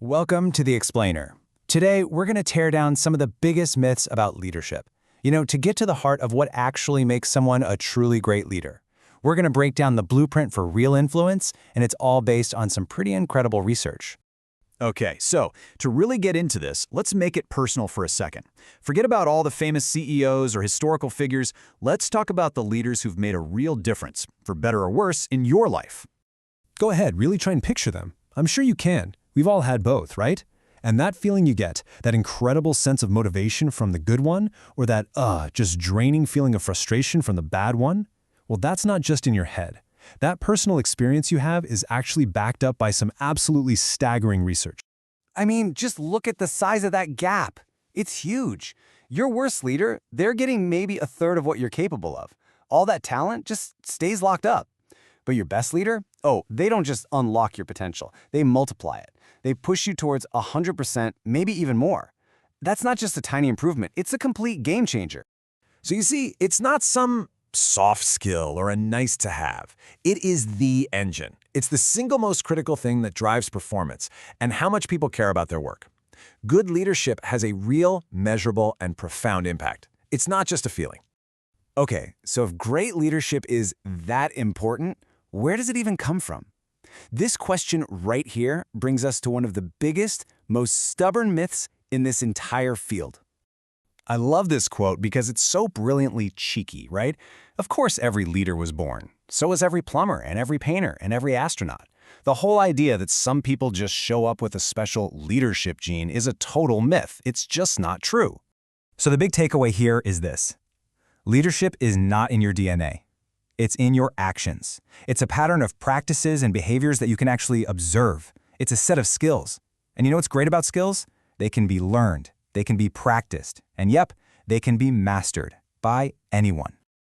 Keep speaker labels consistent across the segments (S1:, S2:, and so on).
S1: Welcome to The Explainer. Today, we're going to tear down some of the biggest myths about leadership. To get to the heart of what actually makes someone a truly great leader. We're going to break down the blueprint for real influence, and it's all based on some pretty incredible research.
S2: Okay, so to really get into this, let's make it personal for a second. Forget about all the famous CEOs or historical figures. Let's talk about the leaders who've made a real difference, for better or worse, in your life.
S3: Go ahead, really try and picture them. I'm sure you can. We've all had both, right? And that feeling you get, that incredible sense of motivation from the good one, or that, just draining feeling of frustration from the bad one, well, that's not just in your head. That personal experience you have is actually backed up by some absolutely staggering research.
S1: I mean, just look at the size of that gap. It's huge. Your worst leader, they're getting maybe a third of what you're capable of. All that talent just stays locked up. But your best leader? Oh, they don't just unlock your potential. They multiply it. They push you towards 100%, maybe even more. That's not just a tiny improvement. It's a complete game changer.
S4: So you see, it's not some soft skill or a nice to have. It is the engine. It's the single most critical thing that drives performance and how much people care about their work. Good leadership has a real, measurable, and profound impact. It's not just a feeling.
S1: Okay, so if great leadership is that important, where does it even come from? This question right here brings us to one of the biggest, most stubborn myths in this entire field.
S2: I love this quote because it's so brilliantly cheeky, right? Of course every leader was born. So was every plumber and every painter and every astronaut. The whole idea that some people just show up with a special leadership gene is a total myth. It's just not true.
S1: So the big takeaway here is this. Leadership is not in your DNA. It's in your actions. It's a pattern of practices and behaviors that you can actually observe. It's a set of skills. And you know what's great about skills? They can be learned. They can be practiced. And yep, they can be mastered by anyone.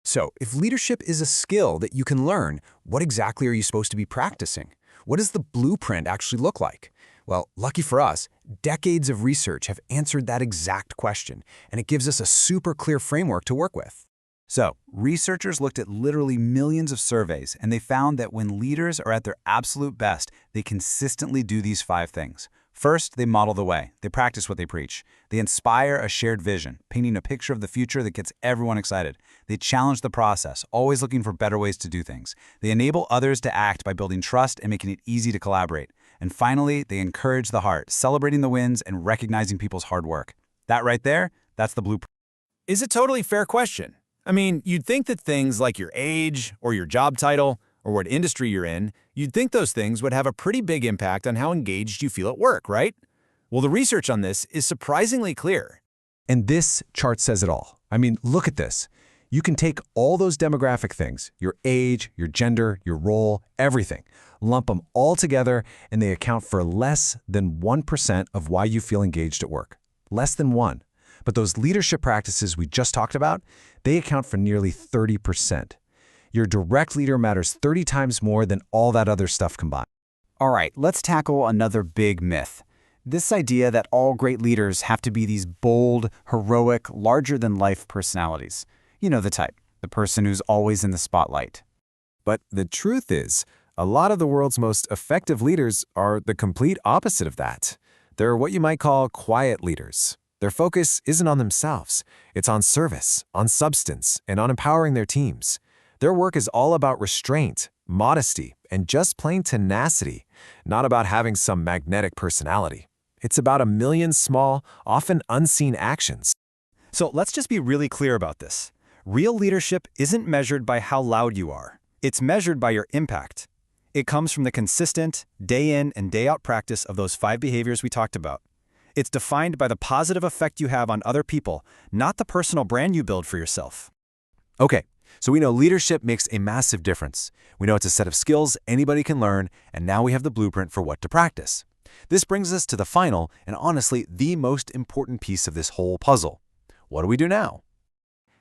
S4: So, if leadership is a skill that you can learn, what exactly are you supposed to be practicing? What does the blueprint actually look like? Well, lucky for us, decades of research have answered that exact question, and it gives us a super clear framework to work with.
S2: So, researchers looked at literally millions of surveys, and they found that when leaders are at their absolute best, they consistently do these 5 things. First, they model the way. They practice what they preach. They inspire a shared vision, painting a picture of the future that gets everyone excited. They challenge the process, always looking for better ways to do things. They enable others to act by building trust and making it easy to collaborate. And finally, they encourage the heart, celebrating the wins and recognizing people's hard work. That right there, that's the blueprint.
S4: Is a totally fair question. I mean, you'd think that things like your age or your job title or what industry you're in, you'd think those things would have a pretty big impact on how engaged you feel at work, right? Well, the research on this is surprisingly clear.
S3: And this chart says it all. I mean, look at this. You can take all those demographic things, your age, your gender, your role, everything, lump them all together, and they account for less than 1% of why you feel engaged at work. Less than 1. But those leadership practices we just talked about, they account for nearly 30%. Your direct leader matters 30 times more than all that other stuff combined.
S1: All right, let's tackle another big myth. This idea that all great leaders have to be these bold, heroic, larger-than-life personalities. You know the type, the person who's always in the spotlight.
S4: But the truth is, a lot of the world's most effective leaders are the complete opposite of that. They're what you might call quiet leaders. Their focus isn't on themselves. It's on service, on substance, and on empowering their teams. Their work is all about restraint, modesty, and just plain tenacity, not about having some magnetic personality. It's about a million small, often unseen actions.
S2: So let's just be really clear about this. Real leadership isn't measured by how loud you are. It's measured by your impact. It comes from the consistent, day in and day out practice of those 5 behaviors we talked about. It's defined by the positive effect you have on other people, not the personal brand you build for yourself.
S4: Okay, so we know leadership makes a massive difference. We know it's a set of skills anybody can learn, and now we have the blueprint for what to practice. This brings us to the final, and honestly, the most important piece of this whole puzzle. What do we do now?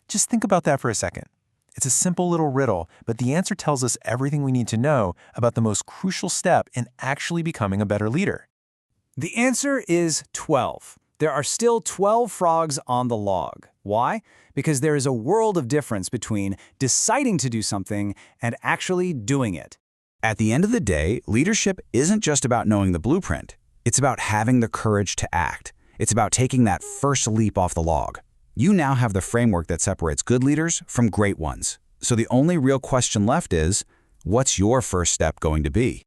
S3: Just think about that for a second. It's a simple little riddle, but the answer tells us everything we need to know about the most crucial step in actually becoming a better leader.
S1: The answer is 12. There are still 12 frogs on the log. Why? Because there is a world of difference between deciding to do something and actually doing it.
S2: At the end of the day, leadership isn't just about knowing the blueprint. It's about having the courage to act. It's about taking that first leap off the log. You now have the framework that separates good leaders from great ones. So the only real question left is, what's your first step going to be?